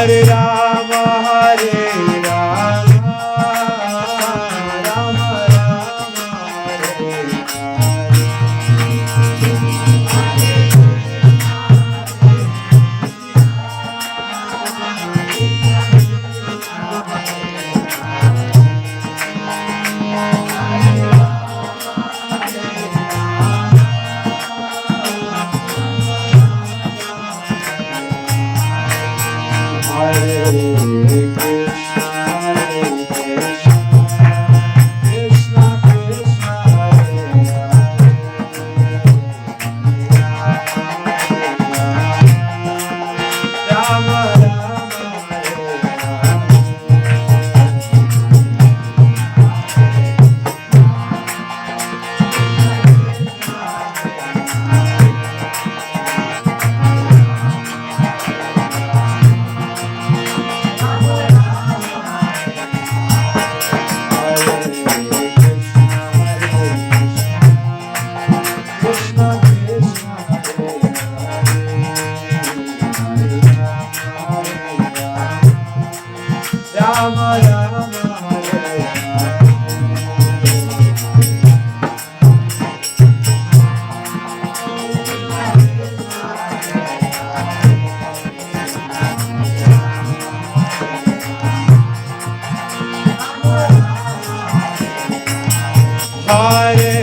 Hare Rama, Hare Rama, Rama Rama, Hare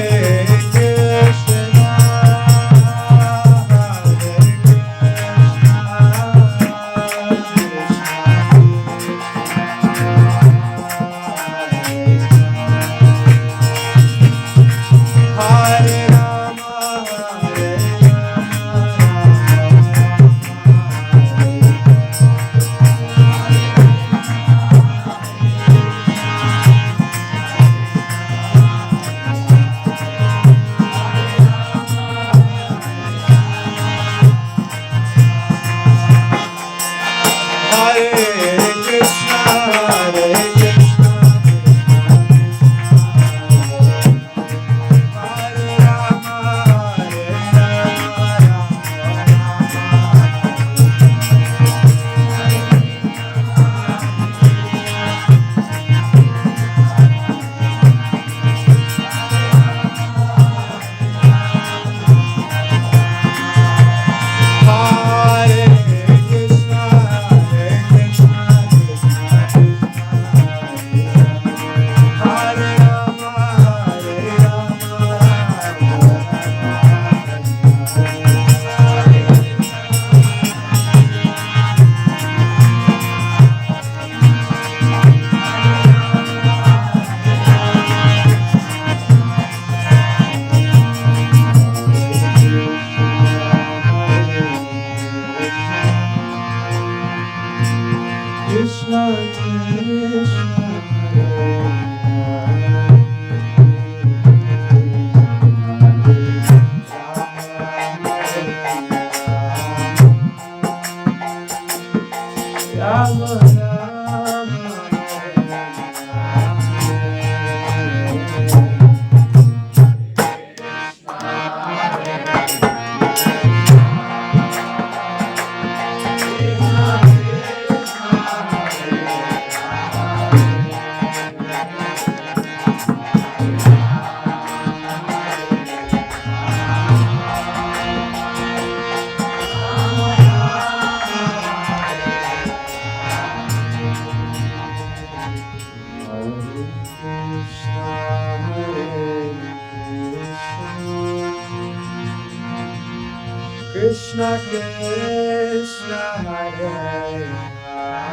Krishna Krishna Hare Hare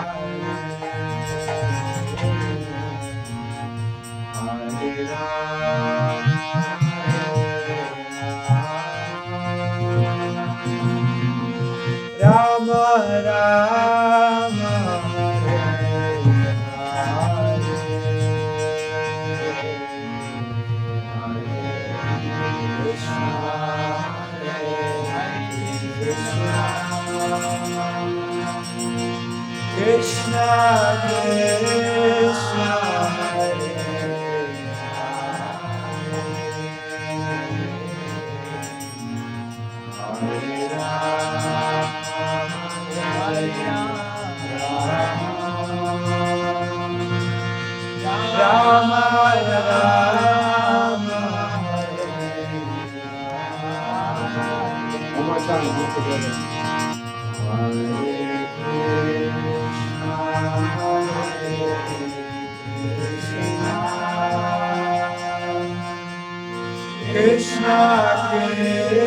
Hare Rama Rama Hare Krishna Krishna Hare Hare together. Hare Krishna, Hare Krishna, Krishna Krishna, Hare Hare, Hare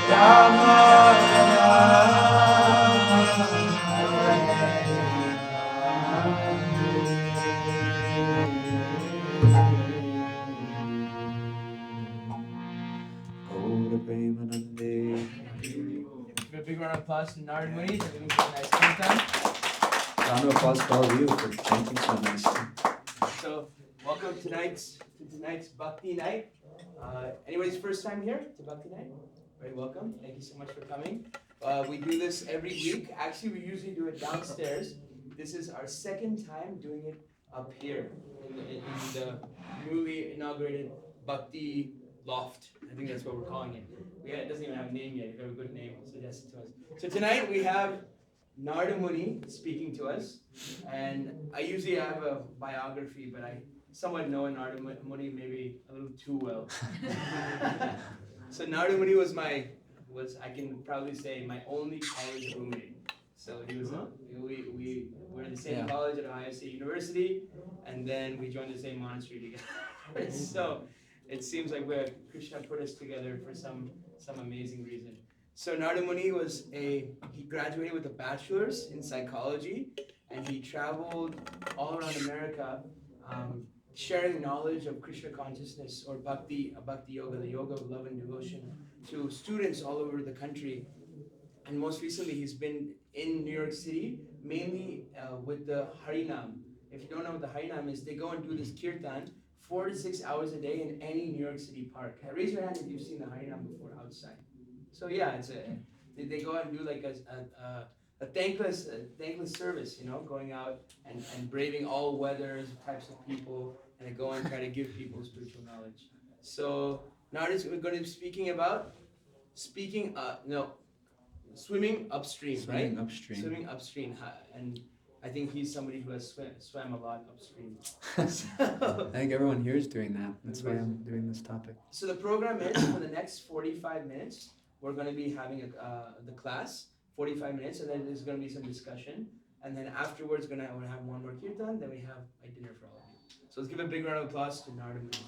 Rama, Rama Rama, Gaura Premanande. Give a big round of applause to Narada Muni for giving such a nice kirtan. Round of applause for all of you for chanting so nicely. So, welcome to tonight's Bhakti night. Anybody's first time here to Bhakti night? Very welcome. Thank you so much for coming. We do this every week. Actually, we usually do it downstairs. This is our second time doing it up here in the newly inaugurated Bhakti loft. I think that's what we're calling it. It doesn't even have a name yet. If you have a good name, suggest it to us. So tonight we have Narada Muni speaking to us, and I usually have a biography, but I somewhat know Narada Muni maybe a little too well. So Narada Muni was I can proudly say, my only college roommate. So he was we were in the same college at Ohio State University, and then we joined the same monastery together. So it seems like Krishna put us together for some amazing reason. So Narada Muni he graduated with a bachelor's in psychology, and he traveled all around America, sharing knowledge of Krishna consciousness or bhakti yoga, the yoga of love and devotion, to students all over the country. And most recently, he's been in New York City, mainly with the Harinam. If you don't know what the Harinam is, they go and do this kirtan 4 to 6 hours a day in any New York City park. Raise your hand if you've seen the Harinam before outside. So yeah, they go out and do like a thankless service, going out and braving all weathers, types of people, and go and try to give people spiritual knowledge. So Narada's going to be speaking about swimming upstream, right? Swimming upstream, and I think he's somebody who has swam a lot upstream. I think everyone here is doing that. That's why I'm doing this topic. So the program is, for the next 45 minutes, we're going to be having the class, 45 minutes, and then there's going to be some discussion. And then afterwards, we're going to have one more kirtan, then we have a dinner for all of you. So let's give a big round of applause to Narada Muni.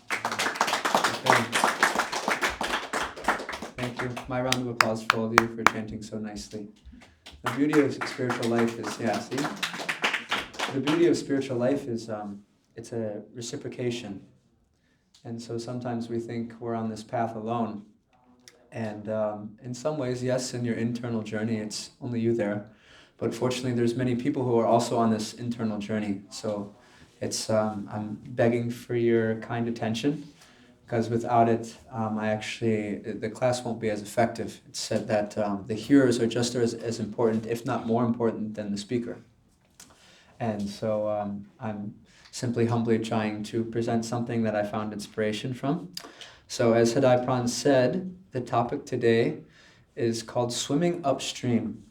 Thank you. My round of applause for all of you for chanting so nicely. The beauty of spiritual life is, the beauty of spiritual life is it's a reciprocation. And so sometimes we think we're on this path alone. And in some ways, yes, in your internal journey, it's only you there. But fortunately, there's many people who are also on this internal journey. So it's I'm begging for your kind attention, because without it, the class won't be as effective. It's said that the hearers are just as important, if not more important, than the speaker. And so I'm simply humbly trying to present something that I found inspiration from. So as Hadai Pran said, the topic today is called Swimming Upstream.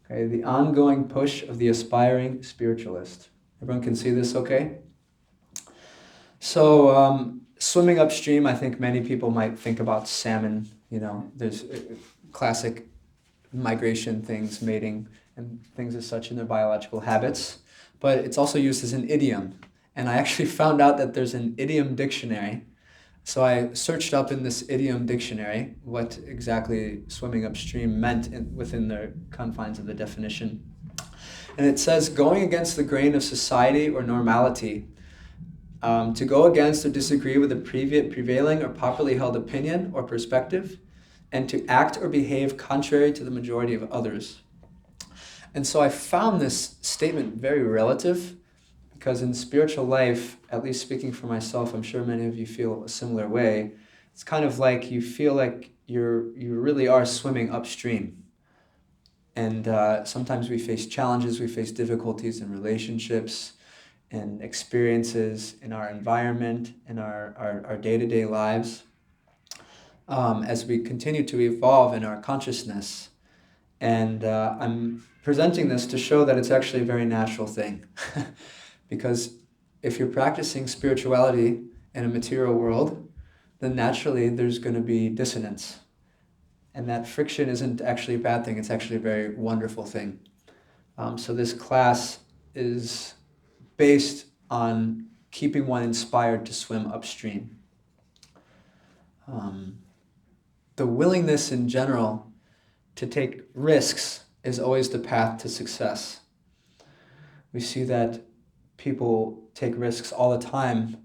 Okay, the ongoing push of the aspiring spiritualist. Everyone can see this okay? So swimming upstream, I think many people might think about salmon. There's classic migration things, mating, and things as such in their biological habits. But it's also used as an idiom. And I actually found out that there's an idiom dictionary. So I searched up in this idiom dictionary what exactly swimming upstream meant within the confines of the definition. And it says, going against the grain of society or normality, to go against or disagree with a prevailing or popularly held opinion or perspective, and to act or behave contrary to the majority of others. And so I found this statement very relative, because in spiritual life, at least speaking for myself, I'm sure many of you feel a similar way. It's kind of like you feel like you really are swimming upstream. And sometimes we face challenges, we face difficulties in relationships, in experiences, in our environment, in our day-to-day lives. as we continue to evolve in our consciousness. And I'm presenting this to show that it's actually a very natural thing. Because if you're practicing spirituality in a material world, then naturally there's going to be dissonance. And that friction isn't actually a bad thing, it's actually a very wonderful thing. So this class is based on keeping one inspired to swim upstream. The willingness in general to take risks is always the path to success. We see that people take risks all the time,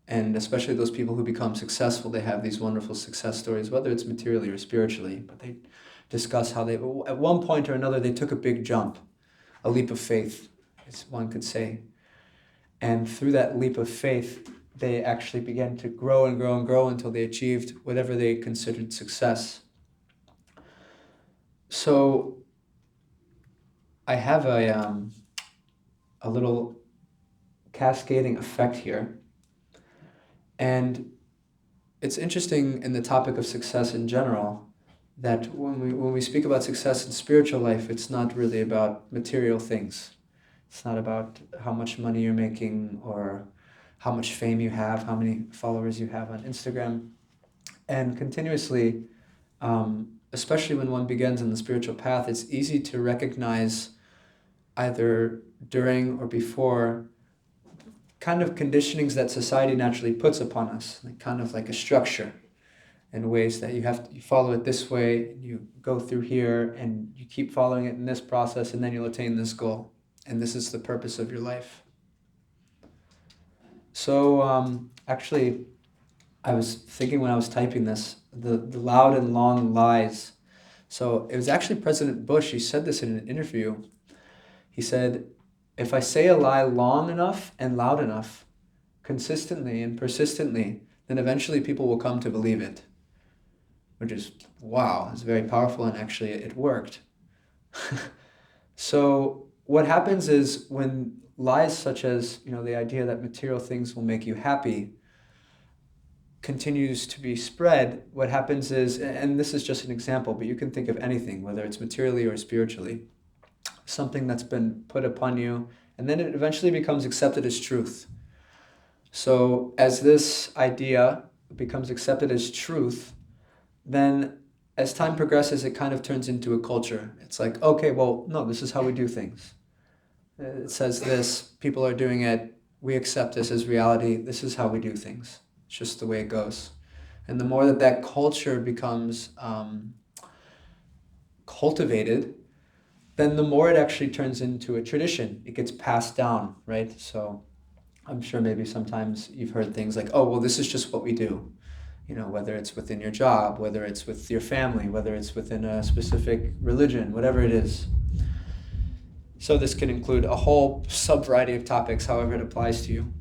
and especially those people who become successful, they have these wonderful success stories, whether it's materially or spiritually, but they discuss how they, at one point or another, they took a big jump, a leap of faith, as one could say. And through that leap of faith, they actually began to grow and grow and grow until they achieved whatever they considered success. So I have a little cascading effect here. And it's interesting in the topic of success in general that when we speak about success in spiritual life, it's not really about material things. It's not about how much money you're making or how much fame you have, how many followers you have on Instagram. And continuously, especially when one begins in the spiritual path, it's easy to recognize either during or before kind of conditionings that society naturally puts upon us, like kind of like a structure in ways that you follow it this way, and you go through here, and you keep following it in this process, and then you'll attain this goal. And this is the purpose of your life. So actually, I was thinking when I was typing this, the loud and long lies. So it was actually President Bush, he said this in an interview. He said, if I say a lie long enough and loud enough, consistently and persistently, then eventually people will come to believe it. Which is, wow, it's very powerful, and actually it worked. So what happens is when lies such as, the idea that material things will make you happy continues to be spread, what happens is, and this is just an example, but you can think of anything, whether it's materially or spiritually, something that's been put upon you, and then it eventually becomes accepted as truth. So as this idea becomes accepted as truth, then as time progresses, it kind of turns into a culture. It's like, okay, well, no, this is how we do things. It says this, people are doing it, we accept this as reality, this is how we do things. It's just the way it goes. And the more that culture becomes cultivated, then the more it actually turns into a tradition. It gets passed down, right? So I'm sure maybe sometimes you've heard things like, oh, well, this is just what we do. Whether it's within your job, whether it's with your family, whether it's within a specific religion, whatever it is. So this can include a whole sub-variety of topics, however it applies to you.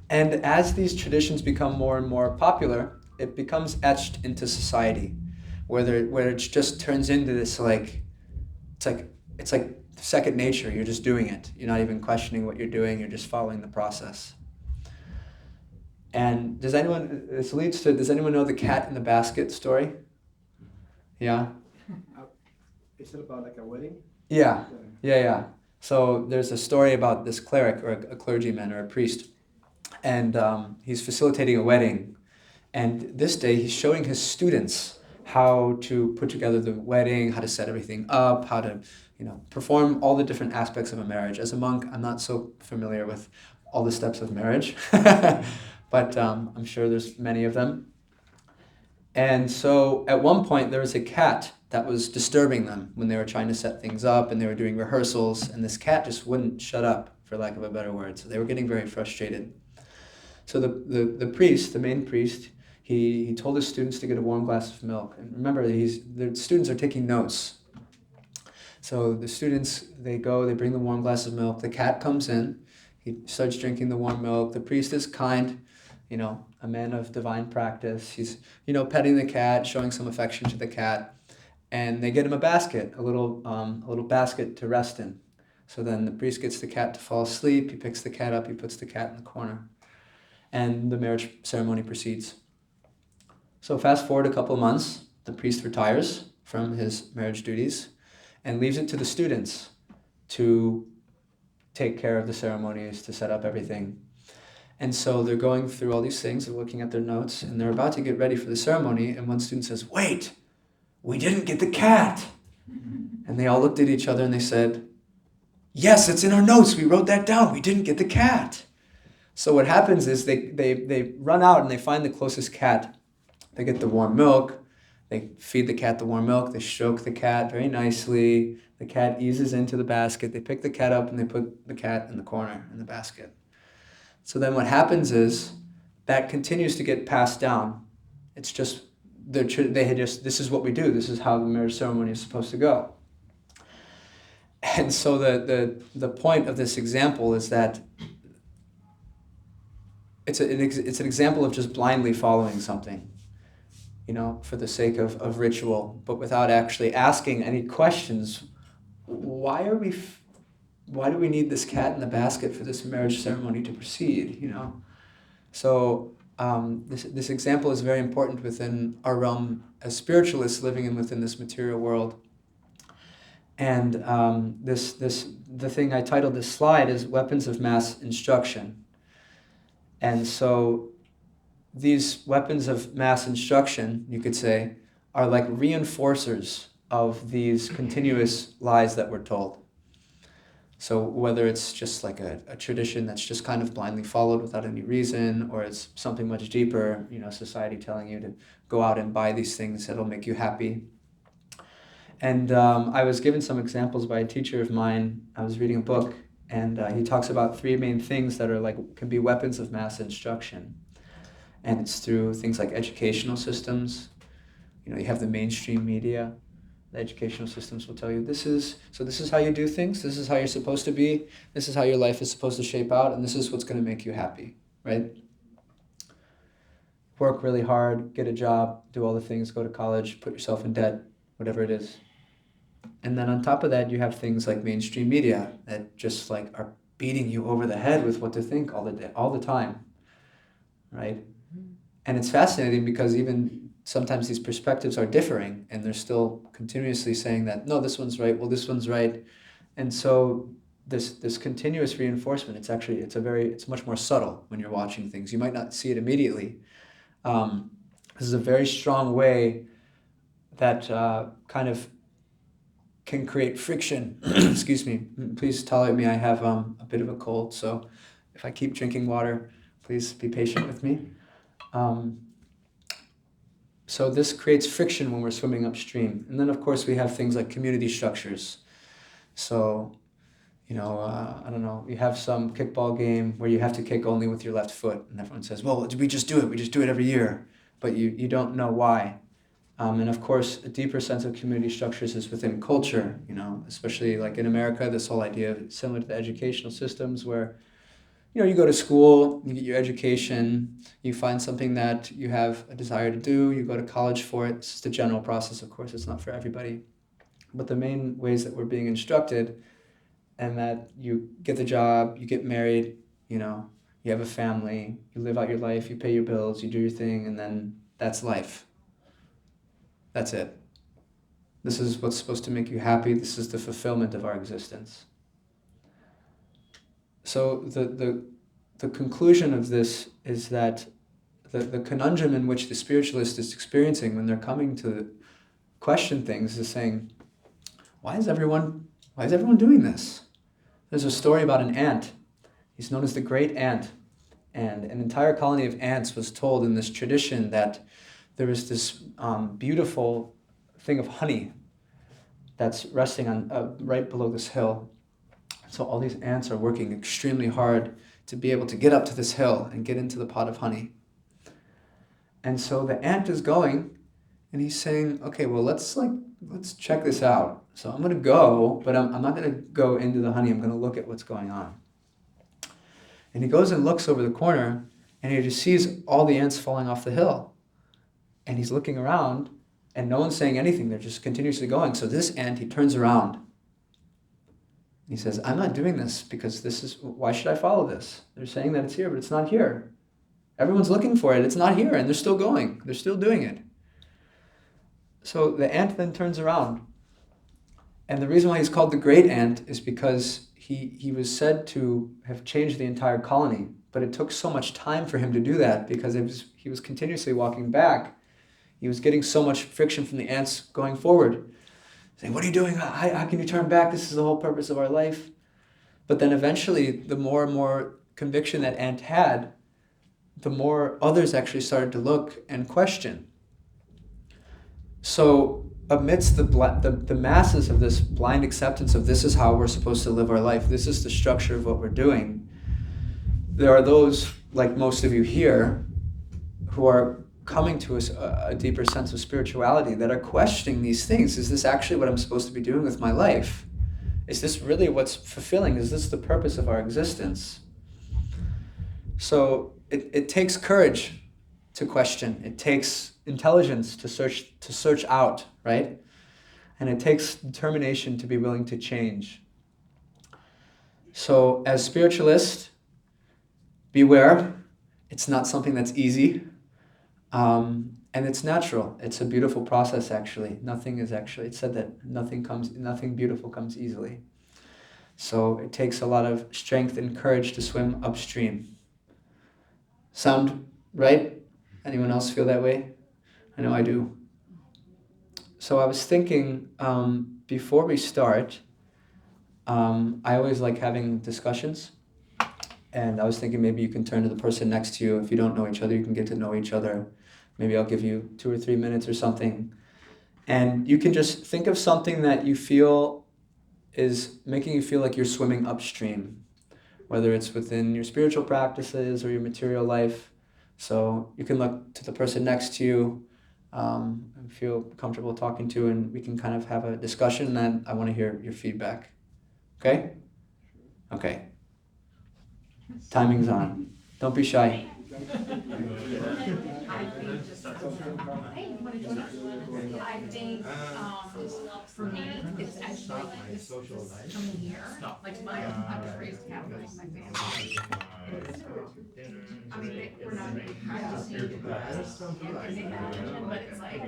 And as these traditions become more and more popular, it becomes etched into society, where it just turns into this it's like second nature. You're just doing it. You're not even questioning what you're doing. You're just following the process. And does anyone know the cat in the basket story? Yeah? Is it about like a wedding? Yeah. So there's a story about this cleric or a clergyman or a priest, and he's facilitating a wedding. And this day he's showing his students how to put together the wedding, how to set everything up, how to perform all the different aspects of a marriage. As a monk, I'm not so familiar with all the steps of marriage, but I'm sure there's many of them. And so at one point there was a cat that was disturbing them when they were trying to set things up and they were doing rehearsals, and this cat just wouldn't shut up, for lack of a better word. So they were getting very frustrated. So the priest, the main priest, he told his students to get a warm glass of milk. And remember, the students are taking notes. So the students, they bring the warm glass of milk. The cat comes in. He starts drinking the warm milk. The priest is kind, a man of divine practice. He's, petting the cat, showing some affection to the cat. And they get him a basket, a little basket to rest in. So then the priest gets the cat to fall asleep. He picks the cat up. He puts the cat in the corner. And the marriage ceremony proceeds. So fast forward a couple of months, the priest retires from his marriage duties and leaves it to the students to take care of the ceremonies, to set up everything. And so they're going through all these things, they're looking at their notes, and they're about to get ready for the ceremony, and one student says, "Wait, we didn't get the cat." And they all looked at each other and they said, "Yes, it's in our notes, we wrote that down, we didn't get the cat." So what happens is they run out and they find the closest cat. They get the warm milk, they feed the cat the warm milk, they stroke the cat very nicely, the cat eases into the basket, they pick the cat up and they put the cat in the corner in the basket. So then what happens is that continues to get passed down. It's just, they had just, this is what we do, this is how the marriage ceremony is supposed to go. And so the point of this example is that it's an example of just blindly following something, for the sake of ritual, but without actually asking any questions. Why do we need this cat in the basket for this marriage ceremony to proceed, So this example is very important within our realm as spiritualists living within this material world. And the thing I titled this slide is Weapons of Mass Instruction. And so these weapons of mass instruction, you could say, are like reinforcers of these continuous lies that we're told. So whether it's just like a tradition that's just kind of blindly followed without any reason, or it's something much deeper, society telling you to go out and buy these things that'll make you happy. And I was given some examples by a teacher of mine. I was reading a book, and he talks about three main things that are can be weapons of mass instruction. And it's through things like educational systems. You have the mainstream media. The educational systems will tell you, this is how you do things, this is how you're supposed to be, this is how your life is supposed to shape out, and this is what's going to make you happy, right? Work really hard, get a job, do all the things, go to college, put yourself in debt, whatever it is. And then on top of that, you have things like mainstream media that just are beating you over the head with what to think all the time, right? And it's fascinating because even sometimes these perspectives are differing and they're still continuously saying that, no, this one's right, well, this one's right. And so this continuous reinforcement, it's much more subtle when you're watching things. You might not see it immediately. This is a very strong way that kind of can create friction. Excuse me, please tolerate me, I have a bit of a cold, so if I keep drinking water, please be patient with me. So this creates friction when we're swimming upstream. And then of course we have things like community structures. So, I don't know, you have some kickball game where you have to kick only with your left foot, and everyone says, well, we just do it every year, but you don't know why. And of course, a deeper sense of community structures is within culture, especially like in America, this whole idea of similar to the educational systems where, you go to school, you get your education, you find something that you have a desire to do, you go to college for it. It's just a general process, of course, it's not for everybody. But the main ways that we're being instructed, and that you get the job, you get married, you have a family, you live out your life, you pay your bills, you do your thing, and then that's life. That's it. This is what's supposed to make you happy. This is the fulfillment of our existence. So the conclusion of this is that the conundrum in which the spiritualist is experiencing when they're coming to question things is saying, why is everyone doing this? There's a story about an ant. He's known as the great ant. And an entire colony of ants was told in this tradition that there was this beautiful thing of honey that's resting on right below this hill. So all these ants are working extremely hard to be able to get up to this hill and get into the pot of honey. And so the ant is going, and he's saying, okay, well, let's check this out. So I'm going to go, but I'm not going to go into the honey. I'm going to look at what's going on. And he goes and looks over the corner, and he just sees all the ants falling off the hill. And he's looking around, and no one's saying anything. They're just continuously going. So this ant, he turns around. He says, I'm not doing this because why should I follow this? They're saying that it's here, but it's not here. Everyone's looking for it. It's not here, and they're still going. They're still doing it. So the ant then turns around. And the reason why he's called the great ant is because he was said to have changed the entire colony. But it took so much time for him to do that because he was continuously walking back. He was getting so much friction from the ants going forward. Saying, what are you doing? How can you turn back? This is the whole purpose of our life. But then eventually, the more and more conviction that ant had, the more others actually started to look and question. So amidst the masses of this blind acceptance of this is how we're supposed to live our life, this is the structure of what we're doing, there are those, like most of you here, who are coming to a deeper sense of spirituality that are questioning these things. Is this actually what I'm supposed to be doing with my life? Is this really what's fulfilling? Is this the purpose of our existence? So it takes courage to question. It takes intelligence to search out, right? And it takes determination to be willing to change. So as spiritualists, beware. It's not something that's easy. And it's natural. It's a beautiful process, actually. It's said that nothing beautiful comes easily. So it takes a lot of strength and courage to swim upstream. Sound right? Anyone else feel that way? I know I do. So I was thinking, before we start, I always like having discussions. And I was thinking maybe you can turn to the person next to you. If you don't know each other, you can get to know each other. Maybe I'll give you 2 or 3 minutes or something. And you can just think of something that you feel is making you feel like you're swimming upstream, whether it's within your spiritual practices or your material life. So you can look to the person next to you, and feel comfortable talking to, and we can kind of have a discussion, and then I want to hear your feedback. Okay? Okay. Timing's on. Don't be shy. I think for me, it's actually like this coming year. Like I was raised Catholic, my family. I mean, we're not practicing, but it's like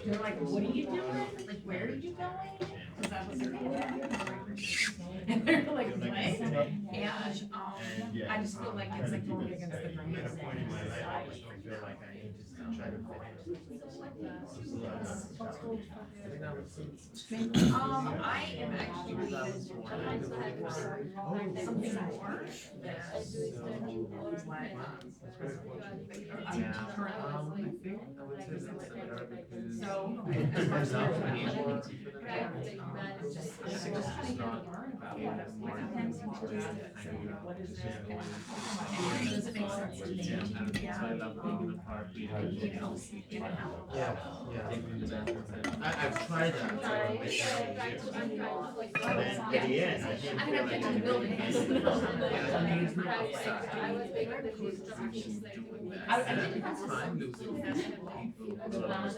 they're like, "What are you doing? Like, where are you going?" Because I was like, and they're like, "What?" And I just feel like it's like going against the grain of society. I am actually leaning towards something more than what I'm currently so as much as I just kind of learn about what is this and does it make sense to me? Yeah. You know, get it out. Yeah, yeah. I've tried that for many years. And then at the end, I didn't I mean, feel I've like been to I the building. I mean, it's not outside. I did Princess Little Festival. I was,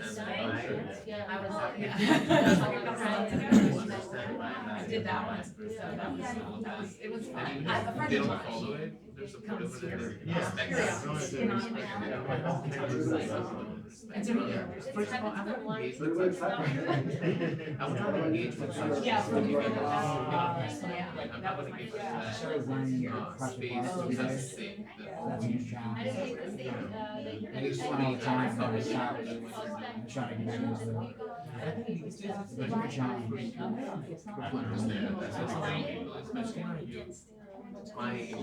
I did that one. So it was fun. A friend of mine comes here. Yeah. Curiosity, you know, like all kinds of stuff. And so First of all, I want to engage with What is people. that? I want to engage with people. yeah, for me, Yeah. yeah, I'm not going to give Started running space every for day. just the sake that That's a new challenge. And it's one all the time, but I stopped. I try to get back into it. It's a new challenge. people understand. That's what some people, especially my youth, my age,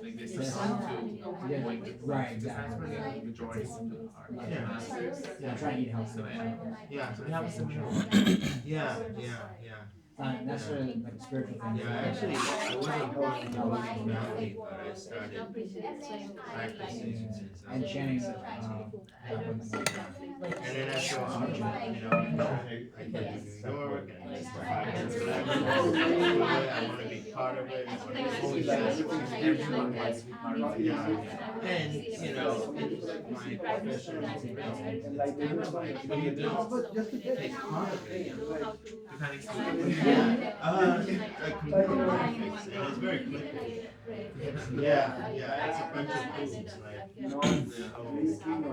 like they succumb to avoiding the Right, because that's where exactly. the majority of people are. Yeah, try to eat healthy. So yeah, we have a similar. Yeah. That's sort of like a spiritual thing. Yeah, actually, I wasn't going to go to family, but I started practicing since I And was Channing, and then after a while, I came to New York and it's the fact that I want to be part of it. I want to be everyone wants to be part of it. Yeah. And, in my profession, it's kind of like, when you don't take part of it, you kind of see what you It was very quick. Yeah, it's a bunch of foods like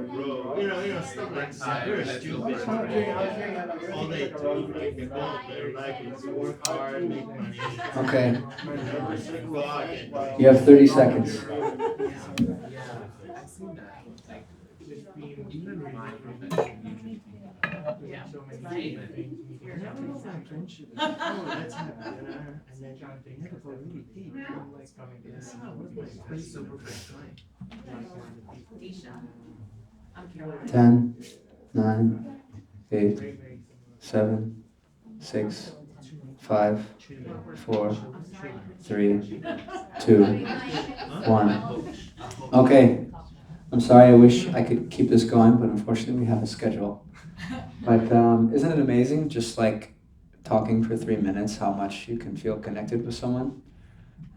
bro, stuff like that. Very stupid. All they do, their life is work hard, make money. Okay. Go out and You have 30 seconds. I've seen that. Like, even in my profession, usually so many oh, let's have dinner, and then they never go really deep. I'm like, what's my super first time? 10, 9, 8, 7, 6, 5, 4, 3, 2, 1. Okay. I'm sorry, I wish I could keep this going, but unfortunately we have a schedule. But isn't it amazing, just like talking for 3 minutes, how much you can feel connected with someone?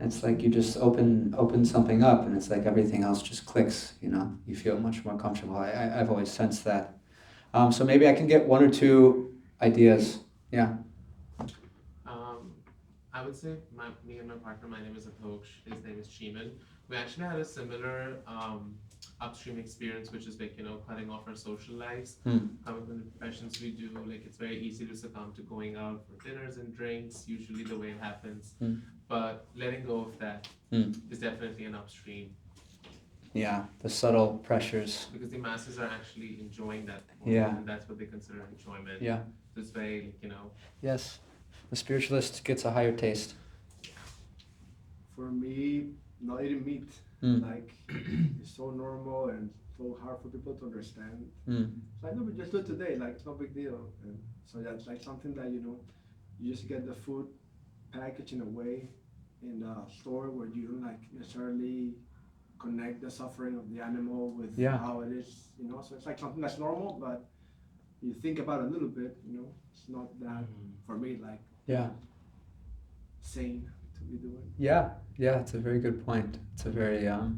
It's like you just open something up, and it's like everything else just clicks. You feel much more comfortable. I've always sensed that. So maybe I can get 1 or 2 ideas. Yeah. I would say me and my partner, my name is Atosh, his name is Cheeman. We actually had a similar upstream experience, which is like, cutting off our social lives. Coming from the professions we do, like it's very easy to succumb to going out for dinners and drinks, usually the way it happens. But letting go of that is definitely an upstream. Yeah, the subtle pressures. Because the masses are actually enjoying that. Yeah. And that's what they consider enjoyment. Yeah. So it's very, Yes. The spiritualist gets a higher taste. For me, not eating meat, like it's so normal and so hard for people to understand. So I know we just do it today, like it's no big deal. And so that's like something that you just get the food packaged in a way in a store where you don't like necessarily connect the suffering of the animal with how it is, So it's like something that's normal, but you think about it a little bit, it's not that for me like sane to be doing. Yeah, it's a very good point. It's a very, a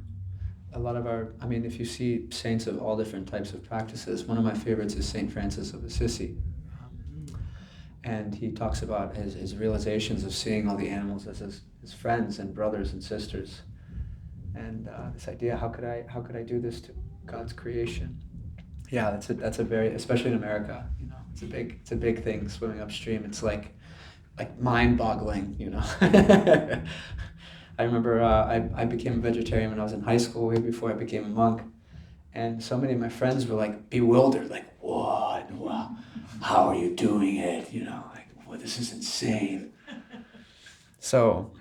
lot of our, if you see saints of all different types of practices, one of my favorites is Saint Francis of Assisi. And he talks about his realizations of seeing all the animals as his friends and brothers and sisters. And this idea, how could I do this to God's creation? Yeah, that's a very, especially in America, it's a big thing, swimming upstream. It's like mind-boggling, I remember I became a vegetarian when I was in high school, way before I became a monk, and so many of my friends were like bewildered, like, what? Wow, how are you doing it? Well, this is insane. So